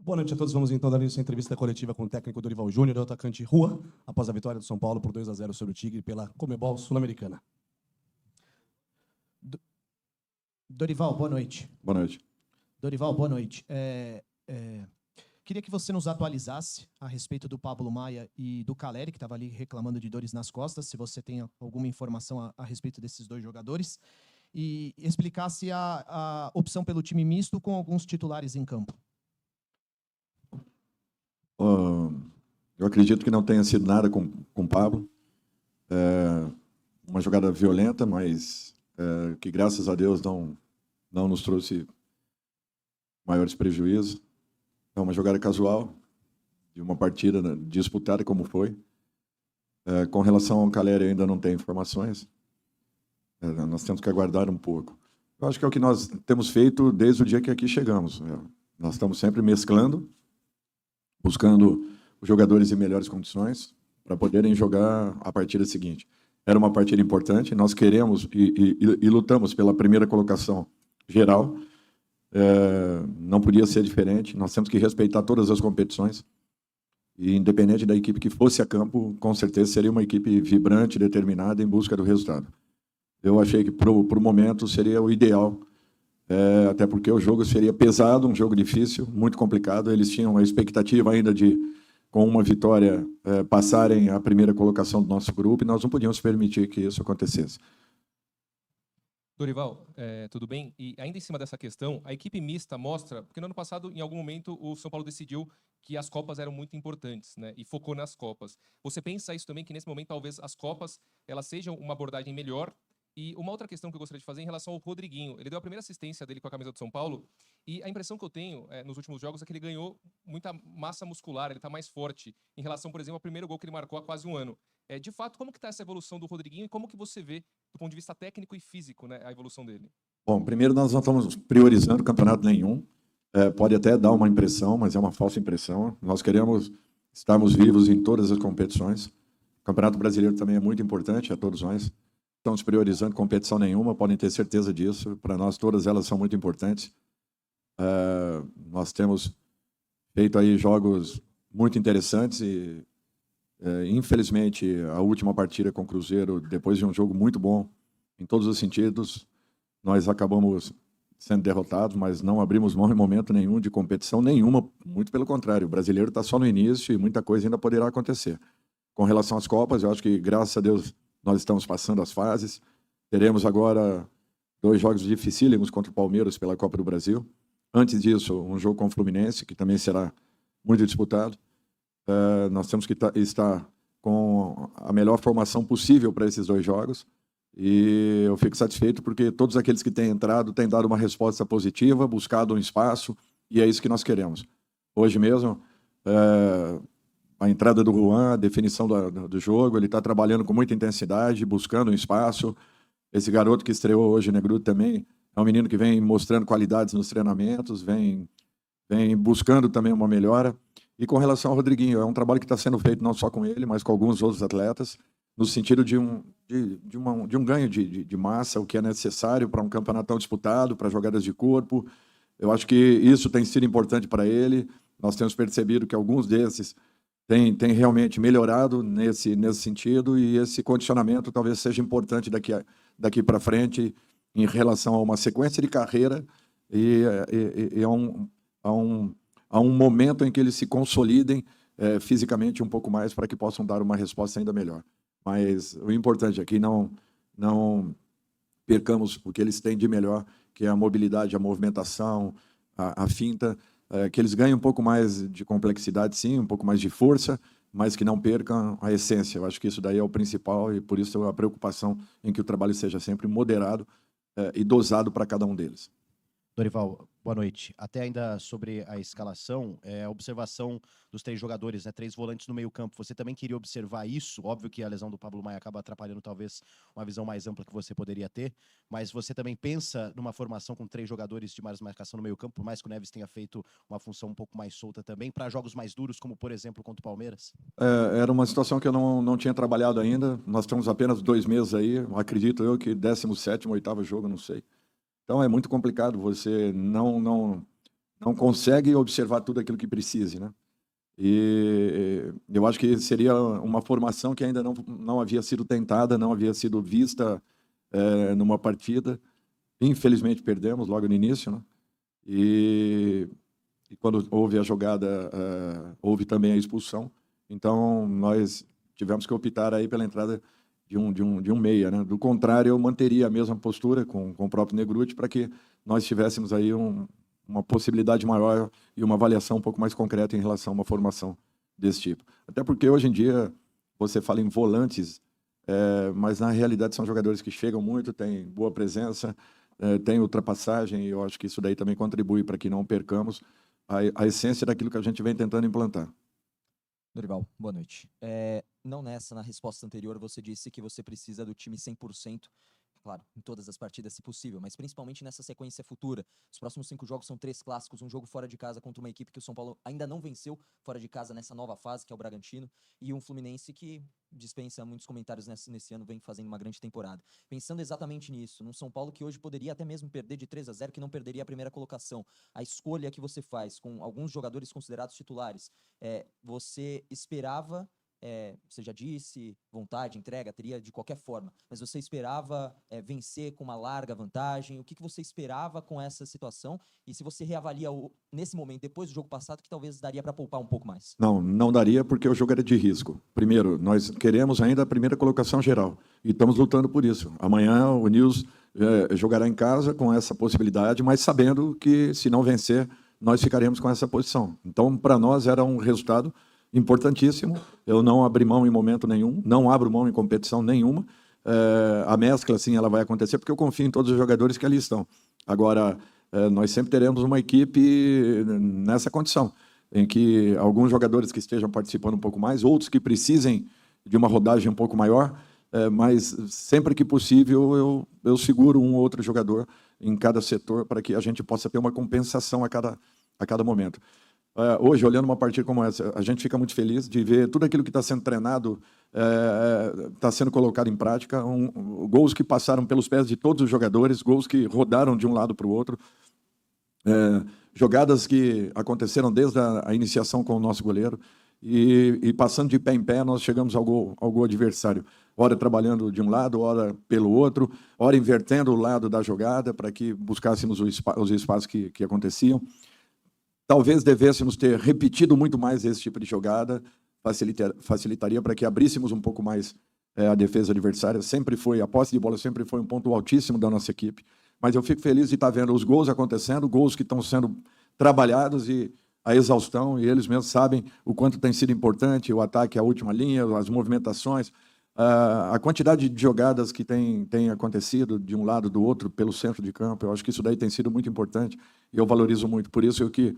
Boa noite a todos. Vamos então dar início à entrevista coletiva com o técnico Dorival Júnior, o atacante Rua, após a vitória do São Paulo por 2-0 sobre o Tigre pela Conmebol Sul-Americana. Dorival, boa noite. Boa noite. Dorival, boa noite. Queria que você nos atualizasse a respeito do Pablo Maia e do Caleri, que estava ali reclamando de dores nas costas, se você tem alguma informação a respeito desses dois jogadores, e explicasse a opção pelo time misto com alguns titulares em campo. Eu acredito que não tenha sido nada com o Pablo. Uma jogada violenta, mas que, graças a Deus, não nos trouxe maiores prejuízos. É uma jogada casual, de uma partida disputada como foi. Com relação ao Caleri, ainda não tenho informações. Nós temos que aguardar um pouco. Eu acho que é o que nós temos feito desde o dia que aqui chegamos. Nós estamos sempre mesclando, buscando os jogadores em melhores condições para poderem jogar a partida seguinte. Era uma partida importante, nós queremos e lutamos pela primeira colocação geral. Não podia ser diferente, nós temos que respeitar todas as competições. E independente da equipe que fosse a campo, com certeza seria uma equipe vibrante, determinada em busca do resultado. Eu achei que para o momento seria o ideal, até porque o jogo seria pesado, um jogo difícil, muito complicado. Eles tinham a expectativa ainda de, com uma vitória, passarem a primeira colocação do nosso grupo, e nós não podíamos permitir que isso acontecesse. Dorival, tudo bem? E ainda em cima dessa questão, a equipe mista mostra, porque no ano passado, em algum momento, o São Paulo decidiu que as Copas eram muito importantes, né? E focou nas Copas. Você pensa isso também, que nesse momento talvez as Copas elas sejam uma abordagem melhor? E uma outra questão que eu gostaria de fazer em relação ao Rodriguinho. Ele deu a primeira assistência dele com a camisa do São Paulo, e a impressão que eu tenho nos últimos jogos é que ele ganhou muita massa muscular, ele está mais forte em relação, por exemplo, ao primeiro gol que ele marcou há quase um ano. De fato, como que está essa evolução do Rodriguinho e como que você vê, do ponto de vista técnico e físico, né, a evolução dele? Bom, primeiro nós não estamos priorizando campeonato nenhum. Pode até dar uma impressão, mas é uma falsa impressão. Nós queremos estarmos vivos em todas as competições. O Campeonato Brasileiro também é muito importante a todos nós. Estamos priorizando competição nenhuma, podem ter certeza disso. Para nós, todas elas são muito importantes. Nós temos feito aí jogos muito interessantes e, infelizmente, a última partida com o Cruzeiro, depois de um jogo muito bom, em todos os sentidos, nós acabamos sendo derrotados, mas não abrimos mão em momento nenhum de competição nenhuma, muito pelo contrário. O brasileiro está só no início e muita coisa ainda poderá acontecer. Com relação às Copas, eu acho que, graças a Deus, nós estamos passando as fases. Teremos agora 2 jogos dificílimos contra o Palmeiras pela Copa do Brasil. Antes disso, um jogo com o Fluminense, que também será muito disputado. Nós temos que estar com a melhor formação possível para esses 2 jogos. E eu fico satisfeito porque todos aqueles que têm entrado têm dado uma resposta positiva, buscado um espaço, e é isso que nós queremos. Hoje mesmo, a entrada do Juan, a definição do jogo, ele está trabalhando com muita intensidade, buscando um espaço. Esse garoto que estreou hoje, Negrudo, também é um menino que vem mostrando qualidades nos treinamentos, vem buscando também uma melhora. E com relação ao Rodriguinho, é um trabalho que está sendo feito não só com ele, mas com alguns outros atletas, no sentido de um ganho de massa, o que é necessário para um campeonato tão disputado, para jogadas de corpo. Eu acho que isso tem sido importante para ele. Nós temos percebido que alguns desses têm realmente melhorado nesse sentido, e esse condicionamento talvez seja importante daqui para frente em relação a uma sequência de carreira e a um momento em que eles se consolidem fisicamente um pouco mais para que possam dar uma resposta ainda melhor. Mas o importante aqui não percamos o que eles têm de melhor, que é a mobilidade, a movimentação, a finta, que eles ganhem um pouco mais de complexidade, sim, um pouco mais de força, mas que não percam a essência. Eu acho que isso daí é o principal, e por isso a preocupação em que o trabalho seja sempre moderado e dosado para cada um deles. Dorival, boa noite. Até ainda sobre a escalação, a observação dos 3 jogadores, 3 volantes no meio-campo. Você também queria observar isso? Óbvio que a lesão do Pablo Maia acaba atrapalhando talvez uma visão mais ampla que você poderia ter, mas você também pensa numa formação com 3 jogadores de mais marcação no meio-campo, por mais que o Neves tenha feito uma função um pouco mais solta também, para jogos mais duros, como por exemplo contra o Palmeiras? Era uma situação que eu não tinha trabalhado ainda. Nós temos apenas 2 meses aí, acredito eu que 17º, 8º jogo, não sei. Então é muito complicado, você não não consegue observar tudo aquilo que precise, né? E eu acho que seria uma formação que ainda não havia sido tentada, não havia sido vista numa partida. Infelizmente perdemos logo no início, né? E quando houve a jogada, houve também a expulsão. Então nós tivemos que optar aí pela entrada de um meia, né? Do contrário, eu manteria a mesma postura com o próprio Negruti para que nós tivéssemos aí uma possibilidade maior e uma avaliação um pouco mais concreta em relação a uma formação desse tipo. Até porque hoje em dia você fala em volantes, mas na realidade são jogadores que chegam muito, têm boa presença, têm ultrapassagem, e eu acho que isso daí também contribui para que não percamos a essência daquilo que a gente vem tentando implantar. Dorival, boa noite. Não nessa, na resposta anterior, você disse que você precisa do time 100%, claro, em todas as partidas, se possível, mas principalmente nessa sequência futura. Os próximos 5 jogos são 3 clássicos, um jogo fora de casa contra uma equipe que o São Paulo ainda não venceu fora de casa nessa nova fase, que é o Bragantino, e um Fluminense que dispensa muitos comentários nesse ano, vem fazendo uma grande temporada. Pensando exatamente nisso, num São Paulo que hoje poderia até mesmo perder de 3-0, que não perderia a primeira colocação, a escolha que você faz com alguns jogadores considerados titulares, você esperava... você já disse, vontade, entrega, teria de qualquer forma, mas você esperava vencer com uma larga vantagem? O que você esperava com essa situação? E se você reavalia nesse momento, depois do jogo passado, que talvez daria para poupar um pouco mais? Não daria, porque o jogo era de risco. Primeiro, nós queremos ainda a primeira colocação geral e estamos lutando por isso. Amanhã o Nils jogará em casa com essa possibilidade, mas sabendo que se não vencer, nós ficaremos com essa posição. Então, para nós era um resultado importantíssimo. Eu não abri mão em momento nenhum, não abro mão em competição nenhuma. A mescla, sim, ela vai acontecer, porque eu confio em todos os jogadores que ali estão. Agora, nós sempre teremos uma equipe nessa condição, em que alguns jogadores que estejam participando um pouco mais, outros que precisem de uma rodagem um pouco maior, mas sempre que possível eu seguro um ou outro jogador em cada setor para que a gente possa ter uma compensação a cada momento. Hoje, olhando uma partida como essa, a gente fica muito feliz de ver tudo aquilo que está sendo treinado, está sendo colocado em prática, gols que passaram pelos pés de todos os jogadores, gols que rodaram de um lado para o outro, jogadas que aconteceram desde a iniciação com o nosso goleiro, e passando de pé em pé, nós chegamos ao gol adversário, ora trabalhando de um lado, ora pelo outro, ora invertendo o lado da jogada para que buscássemos os espaços que aconteciam. Talvez devêssemos ter repetido muito mais esse tipo de jogada, facilitaria para que abríssemos um pouco mais a defesa adversária. A posse de bola sempre foi um ponto altíssimo da nossa equipe, mas eu fico feliz de estar vendo os gols acontecendo, gols que estão sendo trabalhados e a exaustão, e eles mesmos sabem o quanto tem sido importante o ataque, a última linha, as movimentações, a quantidade de jogadas que tem acontecido de um lado do outro pelo centro de campo. Eu acho que isso daí tem sido muito importante e eu valorizo muito. Por isso que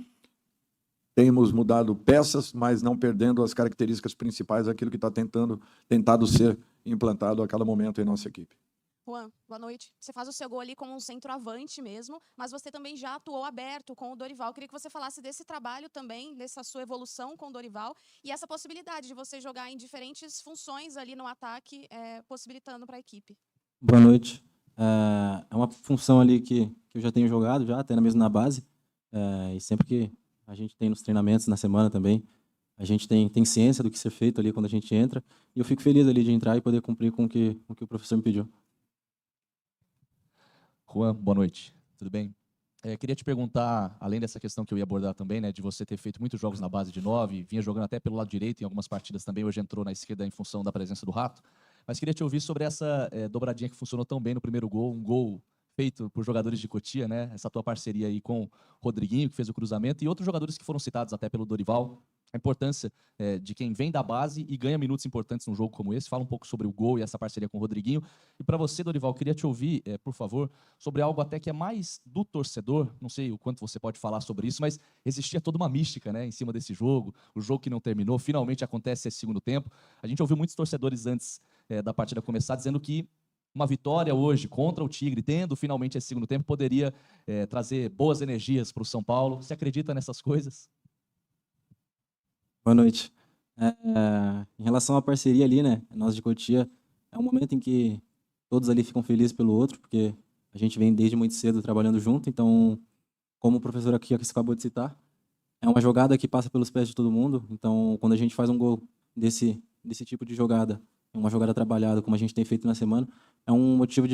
temos mudado peças, mas não perdendo as características principais daquilo que está tentado ser implantado a cada momento em nossa equipe. Juan, boa noite. Você faz o seu gol ali como um centroavante mesmo, mas você também já atuou aberto com o Dorival. Eu queria que você falasse desse trabalho também, dessa sua evolução com o Dorival e essa possibilidade de você jogar em diferentes funções ali no ataque, possibilitando para a equipe. Boa noite. É uma função ali que eu já tenho jogado, até mesmo na base, e sempre que a gente tem nos treinamentos na semana também, a gente tem ciência do que ser feito ali quando a gente entra, e eu fico feliz ali de entrar e poder cumprir com o que o professor me pediu. Juan, boa noite. Tudo bem? Queria te perguntar, além dessa questão que eu ia abordar também, né, de você ter feito muitos jogos na base de 9, vinha jogando até pelo lado direito em algumas partidas também, hoje entrou na esquerda em função da presença do Rato, mas queria te ouvir sobre essa dobradinha que funcionou tão bem no primeiro gol, um gol feito por jogadores de Cotia, né? Essa tua parceria aí com o Rodriguinho, que fez o cruzamento, e outros jogadores que foram citados até pelo Dorival. A importância de quem vem da base e ganha minutos importantes num jogo como esse. Fala um pouco sobre o gol e essa parceria com o Rodriguinho. E para você, Dorival, queria te ouvir, por favor, sobre algo até que é mais do torcedor. Não sei o quanto você pode falar sobre isso, mas existia toda uma mística, né, em cima desse jogo. O jogo que não terminou, finalmente acontece esse segundo tempo. A gente ouviu muitos torcedores antes da partida começar dizendo que uma vitória hoje contra o Tigre, tendo finalmente esse segundo tempo, poderia trazer boas energias para o São Paulo. Você acredita nessas coisas? Boa noite. Em relação à parceria ali, né, nós de Cotia, é um momento em que todos ali ficam felizes pelo outro, porque a gente vem desde muito cedo trabalhando junto, então como o professor aqui acabou de citar, é uma jogada que passa pelos pés de todo mundo. Então, quando a gente faz um gol desse tipo de jogada, uma jogada trabalhada, como a gente tem feito na semana, é um motivo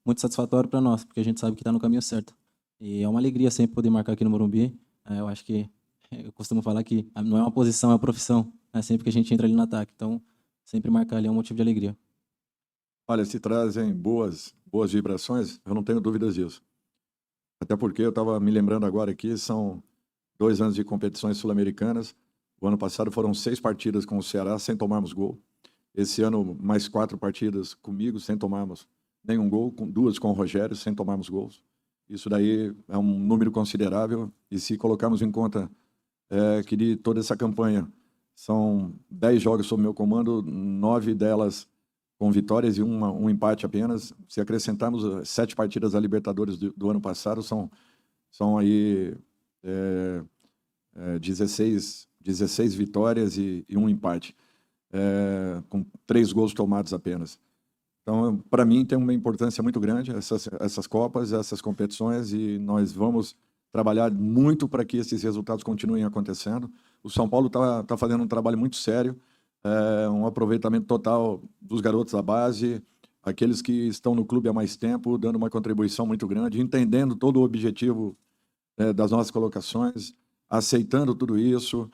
muito satisfatório para nós, porque a gente sabe que está no caminho certo. E é uma alegria sempre poder marcar aqui no Morumbi. Eu acho que eu costumo falar que não é uma posição, é uma profissão. Sempre que a gente entra ali no ataque. Então, sempre marcar ali é um motivo de alegria. Olha, se trazem boas vibrações, eu não tenho dúvidas disso. Até porque eu estava me lembrando agora aqui, são 2 anos de competições sul-americanas. O ano passado foram 6 partidas com o Ceará sem tomarmos gol. Esse ano, mais 4 partidas comigo sem tomarmos nenhum gol, 2 com o Rogério sem tomarmos gols. Isso daí é um número considerável. E se colocarmos em conta que de toda essa campanha são 10 jogos sob meu comando, 9 delas com vitórias e um empate apenas. Se acrescentarmos 7 partidas da Libertadores do ano passado, são aí 16 vitórias e um empate, com 3 gols tomados apenas. Então, para mim, tem uma importância muito grande essas Copas, essas competições, e nós vamos trabalhar muito para que esses resultados continuem acontecendo. O São Paulo tá fazendo um trabalho muito sério, um aproveitamento total dos garotos da base, aqueles que estão no clube há mais tempo, dando uma contribuição muito grande, entendendo todo o objetivo das nossas colocações, aceitando tudo isso,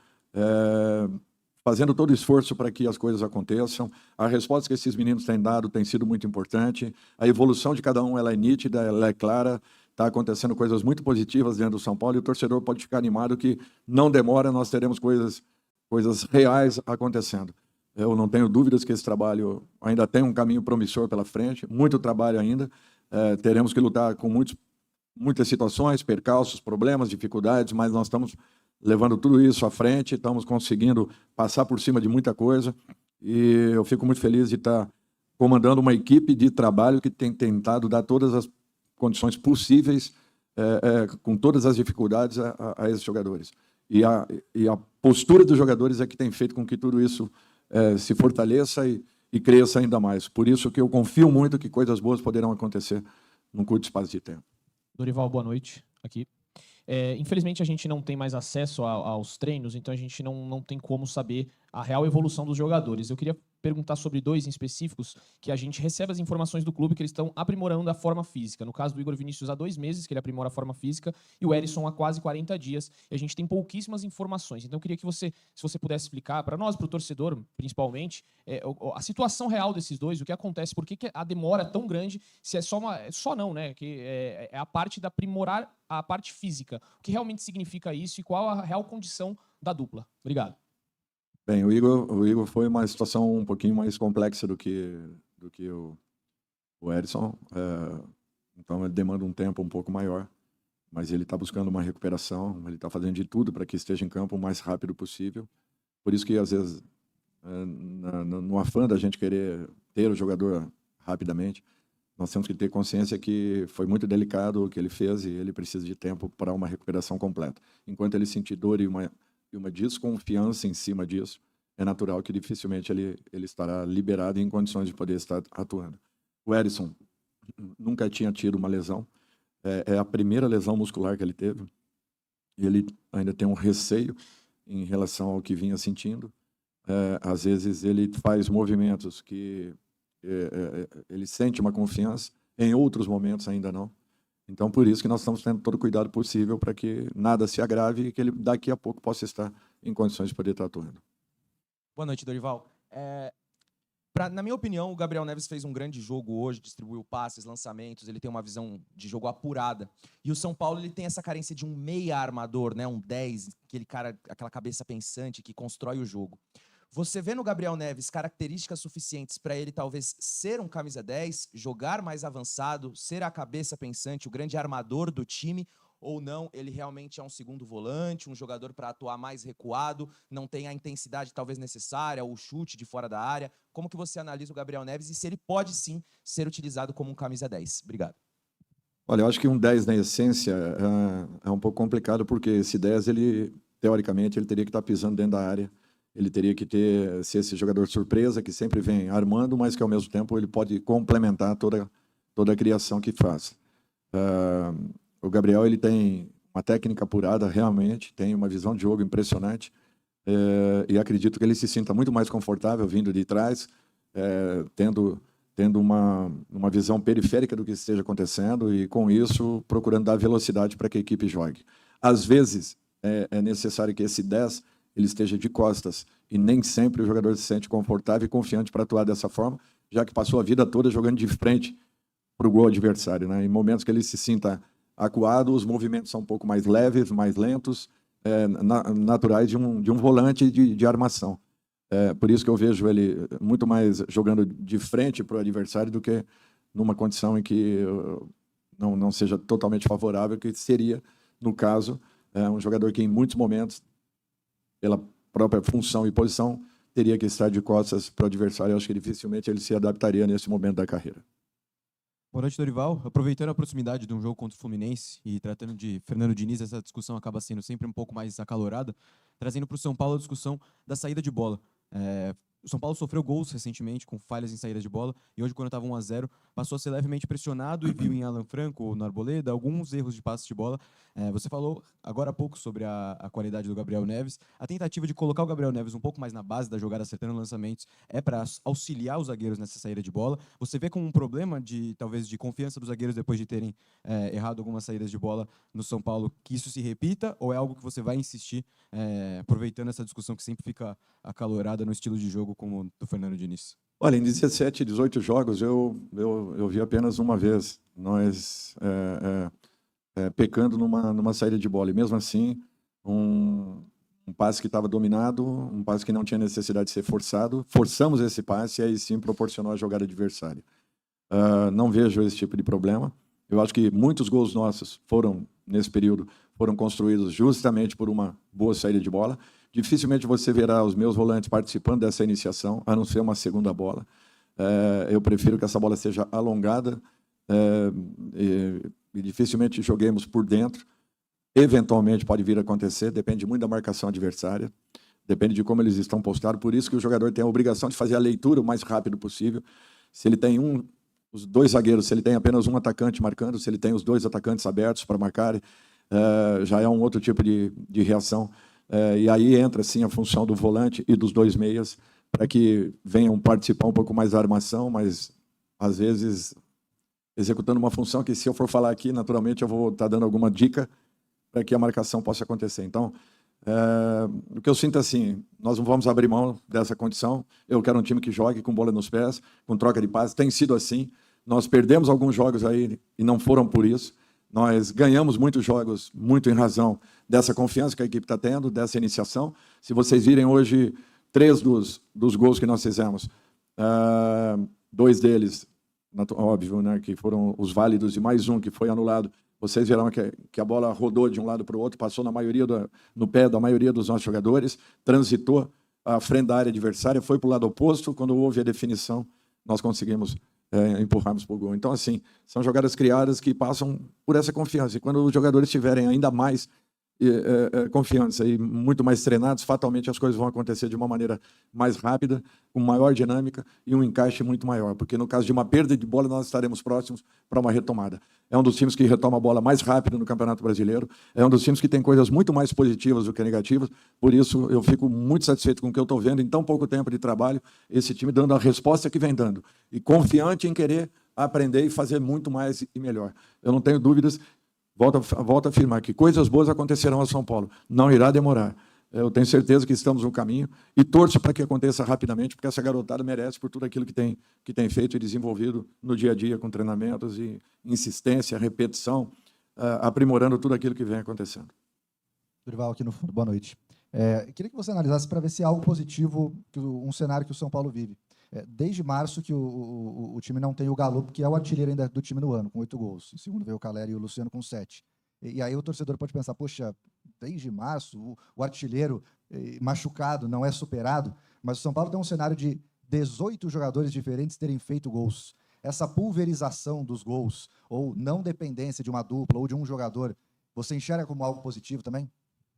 fazendo todo o esforço para que as coisas aconteçam. A resposta que esses meninos têm dado tem sido muito importante. A evolução de cada um ela é nítida, ela é clara. Está acontecendo coisas muito positivas dentro do São Paulo e o torcedor pode ficar animado que não demora, nós teremos coisas reais acontecendo. Eu não tenho dúvidas que esse trabalho ainda tem um caminho promissor pela frente, muito trabalho ainda. Teremos que lutar com muitas situações, percalços, problemas, dificuldades, mas nós estamos levando tudo isso à frente, estamos conseguindo passar por cima de muita coisa, e eu fico muito feliz de estar comandando uma equipe de trabalho que tem tentado dar todas as condições possíveis, com todas as dificuldades a esses jogadores. E a postura dos jogadores é que tem feito com que tudo isso se fortaleça e cresça ainda mais. Por isso que eu confio muito que coisas boas poderão acontecer num curto espaço de tempo. Dorival, boa noite. Aqui. Infelizmente, a gente não tem mais acesso aos treinos, então a gente não tem como saber a real evolução dos jogadores. Eu queria perguntar sobre 2 em específicos, que a gente recebe as informações do clube que eles estão aprimorando a forma física. No caso do Igor Vinícius, há 2 meses que ele aprimora a forma física, e o Erisson há quase 40 dias. E a gente tem pouquíssimas informações. Então eu queria que se você pudesse explicar para nós, para o torcedor, principalmente, a situação real desses 2, o que acontece, por que a demora é tão grande, se é só não, né? Que é a parte da aprimorar a parte física. O que realmente significa isso e qual a real condição da dupla? Obrigado. Bem, o Igor foi uma situação um pouquinho mais complexa do que o Erisson, então ele demanda um tempo um pouco maior, mas ele está buscando uma recuperação, ele está fazendo de tudo para que esteja em campo o mais rápido possível. Por isso que, às vezes, no afã da gente querer ter o jogador rapidamente, nós temos que ter consciência que foi muito delicado o que ele fez e ele precisa de tempo para uma recuperação completa. Enquanto ele sentir dor e uma desconfiança em cima disso, é natural que dificilmente ele estará liberado e em condições de poder estar atuando. O Erisson nunca tinha tido uma lesão, é a primeira lesão muscular que ele teve, e ele ainda tem um receio em relação ao que vinha sentindo. Às vezes ele faz movimentos que ele sente uma confiança, em outros momentos ainda não. Então, por isso que nós estamos tendo todo o cuidado possível para que nada se agrave e que ele daqui a pouco possa estar em condições de poder estar atuando. Boa noite, Dorival. Na minha opinião, o Gabriel Neves fez um grande jogo hoje, distribuiu passes, lançamentos, ele tem uma visão de jogo apurada. E o São Paulo ele tem essa carência de um meia armador, né? Um 10, aquele cara, aquela cabeça pensante que constrói o jogo. Você vê no Gabriel Neves características suficientes para ele talvez ser um camisa 10, jogar mais avançado, ser a cabeça pensante, o grande armador do time, ou não, ele realmente é um segundo volante, um jogador para atuar mais recuado, não tem a intensidade talvez necessária, o chute de fora da área? Como que você analisa o Gabriel Neves e se ele pode sim ser utilizado como um camisa 10? Obrigado. Olha, eu acho que um 10 na essência é um pouco complicado, porque esse 10, teoricamente, ele teria que estar pisando dentro da área. Ele teria que ser esse jogador surpresa, que sempre vem armando, mas que, ao mesmo tempo, ele pode complementar toda a criação que faz. O Gabriel ele tem uma técnica apurada realmente, tem uma visão de jogo impressionante, e acredito que ele se sinta muito mais confortável vindo de trás, tendo uma visão periférica do que esteja acontecendo e, com isso, procurando dar velocidade para que a equipe jogue. Às vezes, é necessário que esse 10 ele esteja de costas, e nem sempre o jogador se sente confortável e confiante para atuar dessa forma, já que passou a vida toda jogando de frente para o gol adversário, né? Em momentos que ele se sinta acuado, os movimentos são um pouco mais leves, mais lentos, naturais de um volante de armação. Por isso que eu vejo ele muito mais jogando de frente para o adversário do que numa condição em que não seja totalmente favorável, que seria, no caso, um jogador que em muitos momentos, pela própria função e posição, teria que estar de costas para o adversário. Eu acho que dificilmente ele se adaptaria nesse momento da carreira. Boa noite, Dorival. Aproveitando a proximidade de um jogo contra o Fluminense e tratando de Fernando Diniz, essa discussão acaba sendo sempre um pouco mais acalorada, trazendo para o São Paulo a discussão da saída de bola. O São Paulo sofreu gols recentemente com falhas em saídas de bola e hoje, quando estava 1-0, passou a ser levemente pressionado e viu em Alan Franco ou no Arboleda alguns erros de passe de bola. Você falou agora há pouco sobre a qualidade do Gabriel Neves. A tentativa de colocar o Gabriel Neves um pouco mais na base da jogada, acertando lançamentos, é para auxiliar os zagueiros nessa saída de bola. Você vê como um problema talvez de confiança dos zagueiros depois de terem errado algumas saídas de bola no São Paulo, que isso se repita, ou é algo que você vai insistir, aproveitando essa discussão que sempre fica acalorada no estilo de jogo como do Fernando Diniz? Olha, em 17, 18 jogos eu vi apenas uma vez nós pecando numa saída de bola. E mesmo assim, um passe que estava dominado, um passe que não tinha necessidade de ser forçado, forçamos esse passe e aí sim proporcionou a jogada adversária. Não vejo esse tipo de problema. Eu acho que muitos gols nossos nesse período, foram construídos justamente por uma boa saída de bola. Dificilmente você verá os meus volantes participando dessa iniciação, a não ser uma segunda bola. Eu prefiro que essa bola seja alongada e dificilmente joguemos por dentro. Eventualmente pode vir a acontecer, depende muito da marcação adversária, depende de como eles estão postados. Por isso que o jogador tem a obrigação de fazer a leitura o mais rápido possível. Se ele tem os dois zagueiros, se ele tem apenas um atacante marcando, se ele tem os dois atacantes abertos para marcar, já é um outro tipo de reação. E aí entra, sim, a função do volante e dos dois meias, para que venham participar um pouco mais da armação, mas, às vezes, executando uma função que, se eu for falar aqui, naturalmente, eu vou estar dando alguma dica para que a marcação possa acontecer. Então, o que eu sinto assim, nós não vamos abrir mão dessa condição. Eu quero um time que jogue com bola nos pés, com troca de passes. Tem sido assim. Nós perdemos alguns jogos aí e não foram por isso. Nós ganhamos muitos jogos, muito em razão dessa confiança que a equipe está tendo, dessa iniciação. Se vocês virem hoje 3 dos gols que nós fizemos, 2 deles, óbvio, né, que foram os válidos, e mais um que foi anulado, vocês verão que a bola rodou de um lado para o outro, passou no pé da maioria dos nossos jogadores, transitou à frente da área adversária, foi para o lado oposto. Quando houve a definição, nós conseguimos empurrarmos para o gol. Então, assim, são jogadas criadas que passam por essa confiança. E quando os jogadores tiverem ainda mais confiança e muito mais treinados, fatalmente as coisas vão acontecer de uma maneira mais rápida, com maior dinâmica e um encaixe muito maior, porque no caso de uma perda de bola nós estaremos próximos para uma retomada. É um dos times que retoma a bola mais rápido no Campeonato Brasileiro, é um dos times que tem coisas muito mais positivas do que negativas, por isso eu fico muito satisfeito com o que eu estou vendo em tão pouco tempo de trabalho, esse time dando a resposta que vem dando, e confiante em querer aprender e fazer muito mais e melhor. Eu não tenho dúvidas. Volto a afirmar que coisas boas acontecerão a São Paulo. Não irá demorar. Eu tenho certeza que estamos no caminho e torço para que aconteça rapidamente, porque essa garotada merece por tudo aquilo que tem feito e desenvolvido no dia a dia, com treinamentos e insistência, repetição, aprimorando tudo aquilo que vem acontecendo. Dorival, aqui no fundo, boa noite. Queria que você analisasse para ver se há algo positivo, um cenário que o São Paulo vive. Desde março que o time não tem o Galo, que é o artilheiro ainda do time no ano, com 8 gols. Em segundo veio o Caleri e o Luciano com 7. E aí o torcedor pode pensar, poxa, desde março o artilheiro machucado não é superado, mas o São Paulo tem um cenário de 18 jogadores diferentes terem feito gols. Essa pulverização dos gols, ou não dependência de uma dupla ou de um jogador, você enxerga como algo positivo também?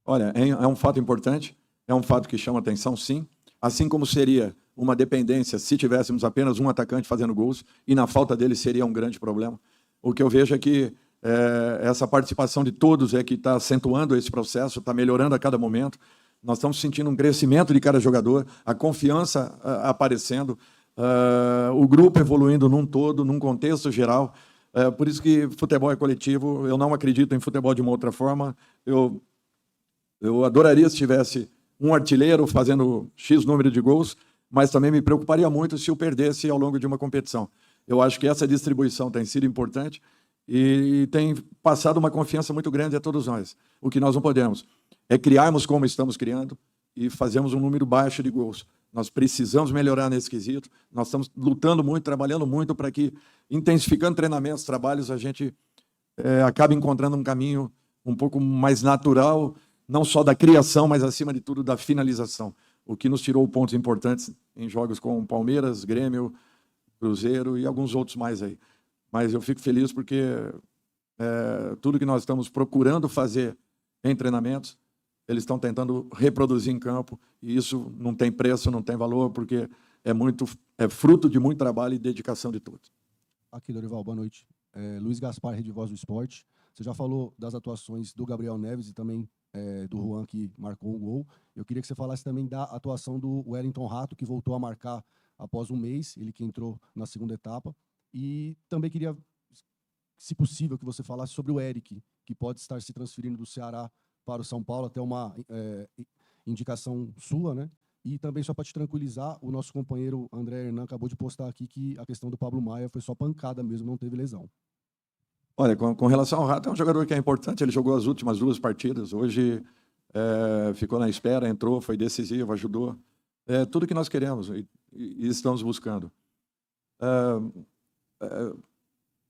Olha, é um fato importante, é um fato que chama atenção, sim. Assim como seria uma dependência se tivéssemos apenas um atacante fazendo gols, e na falta dele seria um grande problema. O que eu vejo é que Essa participação de todos é que está acentuando esse processo, está melhorando a cada momento. Nós estamos sentindo um crescimento de cada jogador, a confiança aparecendo, o grupo evoluindo num todo, num contexto geral. Por isso que futebol é coletivo. Eu não acredito em futebol de uma outra forma. Eu adoraria se tivesse um artilheiro fazendo X número de gols, mas também me preocuparia muito se eu perdesse ao longo de uma competição. Eu acho que essa distribuição tem sido importante e tem passado uma confiança muito grande a todos nós. O que nós não podemos é criarmos como estamos criando e fazermos um número baixo de gols. Nós precisamos melhorar nesse quesito. Nós estamos lutando muito, trabalhando muito para que, intensificando treinamentos, trabalhos, a gente acabe encontrando um caminho um pouco mais natural, não só da criação, mas, acima de tudo, da finalização. O que nos tirou pontos importantes em jogos com Palmeiras, Grêmio, Cruzeiro e alguns outros mais aí. Mas eu fico feliz porque tudo que nós estamos procurando fazer em treinamentos, eles estão tentando reproduzir em campo, e isso não tem preço, não tem valor, porque é fruto de muito trabalho e dedicação de todos. Aqui, Dorival, boa noite. Luiz Gaspar, Rede Voz do Esporte. Você já falou das atuações do Gabriel Neves e também do Juan, que marcou um gol. Eu queria que você falasse também da atuação do Wellington Rato, que voltou a marcar após um mês, ele que entrou na segunda etapa. E também queria, se possível, que você falasse sobre o Eric, que pode estar se transferindo do Ceará para o São Paulo, até uma indicação sua, né? E também, só para te tranquilizar, o nosso companheiro André Hernan acabou de postar aqui que a questão do Pablo Maia foi só pancada mesmo, não teve lesão. Olha, com relação ao Rato, é um jogador que é importante, ele jogou as últimas 2 partidas, hoje ficou na espera, entrou, foi decisivo, ajudou. É tudo que nós queremos e estamos buscando.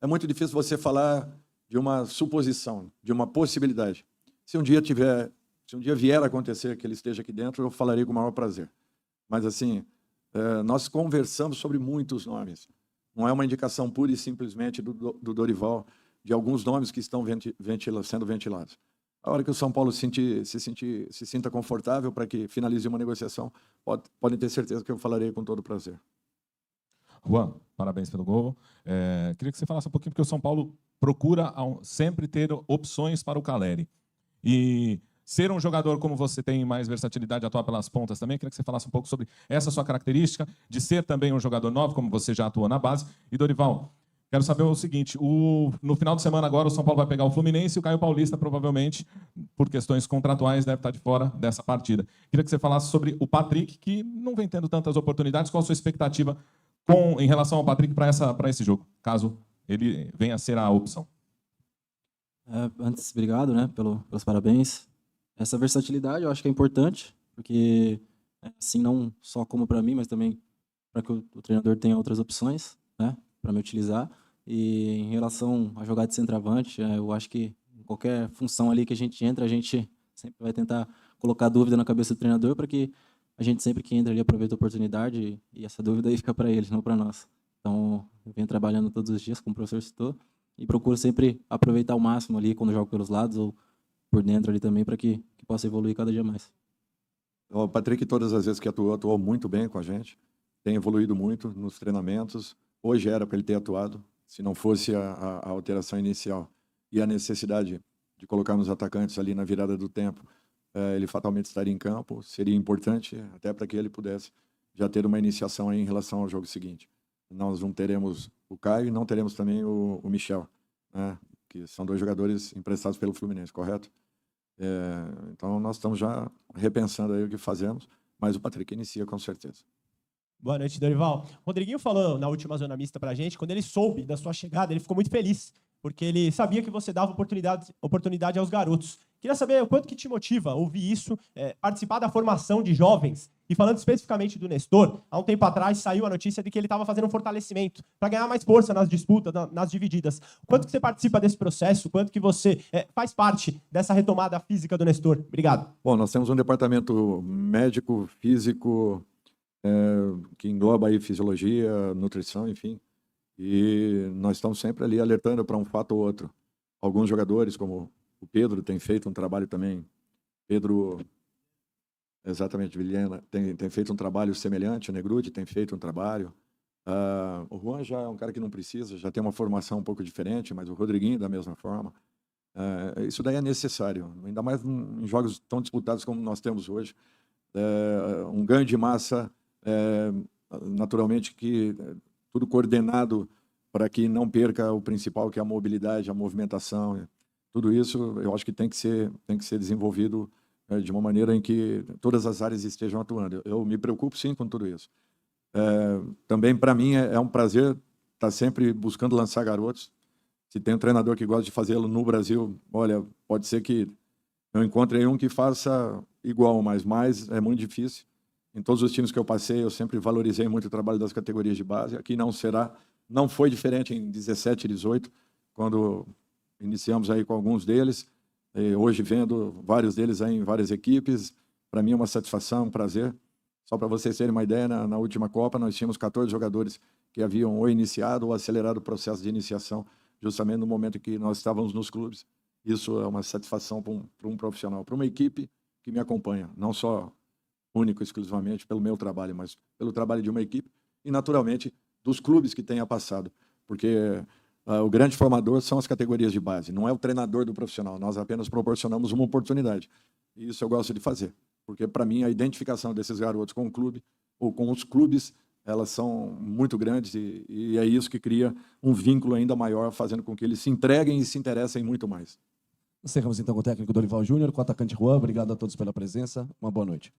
É muito difícil você falar de uma suposição, de uma possibilidade. Se um dia vier a acontecer que ele esteja aqui dentro, eu falarei com o maior prazer. Mas, assim, nós conversamos sobre muitos nomes. Não é uma indicação pura e simplesmente do Dorival, de alguns nomes que estão sendo ventilados. A hora que o São Paulo se sinta confortável para que finalize uma negociação, podem ter certeza que eu falarei com todo prazer. Juan, parabéns pelo gol. Queria que você falasse um pouquinho, porque o São Paulo procura sempre ter opções para o Caleri. E ser um jogador como você tem mais versatilidade, atuar pelas pontas também, queria que você falasse um pouco sobre essa sua característica de ser também um jogador novo, como você já atuou na base. E, Dorival, quero saber o seguinte, no final de semana agora o São Paulo vai pegar o Fluminense e o Caio Paulista provavelmente, por questões contratuais, deve estar de fora dessa partida. Queria que você falasse sobre o Patrick, que não vem tendo tantas oportunidades. Qual a sua expectativa em relação ao Patrick para esse jogo, caso ele venha a ser a opção? Antes, obrigado, né, pelos parabéns. Essa versatilidade eu acho que é importante, porque assim, não só como para mim, mas também para que o treinador tenha outras opções, né, para me utilizar. E em relação a jogar de centroavante, eu acho que em qualquer função ali que a gente entra, a gente sempre vai tentar colocar dúvida na cabeça do treinador para que a gente sempre que entra ali aproveita a oportunidade e essa dúvida aí fica para ele, não para nós. Então, eu venho trabalhando todos os dias, como o professor citou, e procuro sempre aproveitar ao máximo ali quando jogo pelos lados ou por dentro ali também para que possa evoluir cada dia mais. O Patrick, todas as vezes que atuou muito bem com a gente, tem evoluído muito nos treinamentos. Hoje era para ele ter atuado, se não fosse a alteração inicial e a necessidade de colocarmos atacantes ali na virada do tempo, ele fatalmente estaria em campo. Seria importante até para que ele pudesse já ter uma iniciação aí em relação ao jogo seguinte. Nós não teremos o Caio e não teremos também o Michel, né, que são 2 jogadores emprestados pelo Fluminense, correto? Então nós estamos já repensando aí o que fazemos, mas o Patrick inicia com certeza. Boa noite, Dorival. O Rodriguinho falou na última zona mista pra gente, quando ele soube da sua chegada, ele ficou muito feliz, porque ele sabia que você dava oportunidade aos garotos. Queria saber o quanto que te motiva ouvir isso, participar da formação de jovens. E falando especificamente do Nestor, há um tempo atrás saiu a notícia de que ele estava fazendo um fortalecimento para ganhar mais força nas disputas, nas divididas. O quanto que você participa desse processo? O quanto que você faz parte dessa retomada física do Nestor? Obrigado. Bom, nós temos um departamento médico, físico, que engloba aí fisiologia, nutrição, enfim. E nós estamos sempre ali alertando para um fato ou outro. Alguns jogadores, como o Pedro, tem feito um trabalho também. Pedro, exatamente, Vilhena, tem feito um trabalho semelhante. O Negruti tem feito um trabalho. O Juan já é um cara que não precisa, já tem uma formação um pouco diferente, mas o Rodriguinho da mesma forma. Isso daí é necessário, ainda mais em jogos tão disputados como nós temos hoje. Um ganho de massa, naturalmente que tudo coordenado para que não perca o principal, que é a mobilidade, a movimentação. Tudo isso eu acho que tem que ser desenvolvido de uma maneira em que todas as áreas estejam atuando. Eu me preocupo sim com tudo isso. Também para mim é um prazer estar sempre buscando lançar garotos. Se tem um treinador que gosta de fazê-lo no Brasil, olha, pode ser que eu encontre um que faça igual, mas mais é muito difícil. Em todos os times que eu passei, eu sempre valorizei muito o trabalho das categorias de base. Aqui não foi diferente em 17 e 18, quando iniciamos aí com alguns deles. E hoje vendo vários deles aí em várias equipes, para mim é uma satisfação, um prazer. Só para vocês terem uma ideia, na última Copa nós tínhamos 14 jogadores que haviam ou iniciado ou acelerado o processo de iniciação, justamente no momento em que nós estávamos nos clubes. Isso é uma satisfação para um profissional, para uma equipe que me acompanha, não só único, exclusivamente pelo meu trabalho, mas pelo trabalho de uma equipe e, naturalmente, dos clubes que tenha passado. Porque o grande formador são as categorias de base, não é o treinador do profissional, nós apenas proporcionamos uma oportunidade. E isso eu gosto de fazer, porque, para mim, a identificação desses garotos com o clube ou com os clubes, elas são muito grandes e é isso que cria um vínculo ainda maior, fazendo com que eles se entreguem e se interessem muito mais. Encerramos então com o técnico Dorival Júnior, com o atacante Juan. Obrigado a todos pela presença. Uma boa noite.